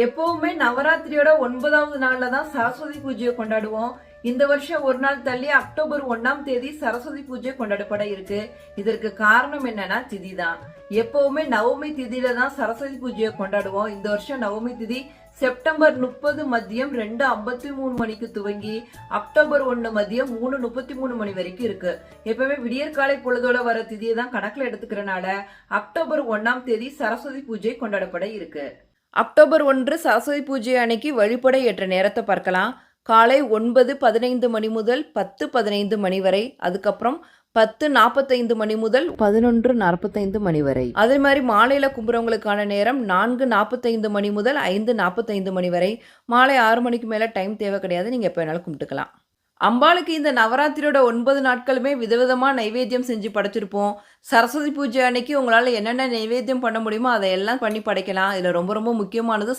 எப்பவுமே நவராத்திரியோட 9வது நாள்ல தான் சரஸ்வதி பூஜையை கொண்டாடுவோம். இந்த வருஷம் ஒரு நாள் தள்ளி அக்டோபர் 1ஆம் தேதி சரஸ்வதி பூஜை கொண்டாடப்பட இருக்கு. இதற்கு காரணம் என்னன்னா திதி தான். எப்பவுமே நவமி திதியில தான் சரஸ்வதி பூஜையை கொண்டாடுவோம். இந்த வருஷம் நவமி திதி செப்டம்பர் 30 மதியம் 2:53 மணிக்கு துவங்கி அக்டோபர் 1 மதியம் 3:33 மணி வரைக்கும் இருக்கு. எப்பவுமே விடியற்காலை பொழுதோட வர திதியை தான் கணக்குல எடுத்துக்கிறனால அக்டோபர் 1ஆம் தேதி சரஸ்வதி பூஜை கொண்டாடப்பட இருக்கு. அக்டோபர் 1 சரஸ்வதி பூஜை அன்னைக்கு வழிபட ஏற்ற நேரத்தை பார்க்கலாம். காலை 9:15 மணி முதல் 10:15 மணி வரை, அதுக்கப்புறம் 10:45 மணி முதல் 11:45 மணி வரை. அதே மாதிரி மாலையில் கும்புறவங்களுக்கான நேரம் 4:45 மணி முதல் 5:45 மணி வரை. மாலை 6 மணிக்கு மேலே டைம் தேவை கிடையாது, நீங்கள் எப்போ வேணாலும் கும்பிட்டுக்கலாம். அம்பாளுக்கு இந்த நவராத்திரியோட 9 நாட்களுமே விதவிதமாக நைவேத்தியம் செஞ்சு படைச்சிருப்போம். சரஸ்வதி பூஜை அன்னைக்கு உங்களால் என்னென்ன நைவேத்தியம் பண்ண முடியுமோ அதையெல்லாம் பண்ணி படைக்கலாம். இதில் ரொம்ப ரொம்ப முக்கியமானது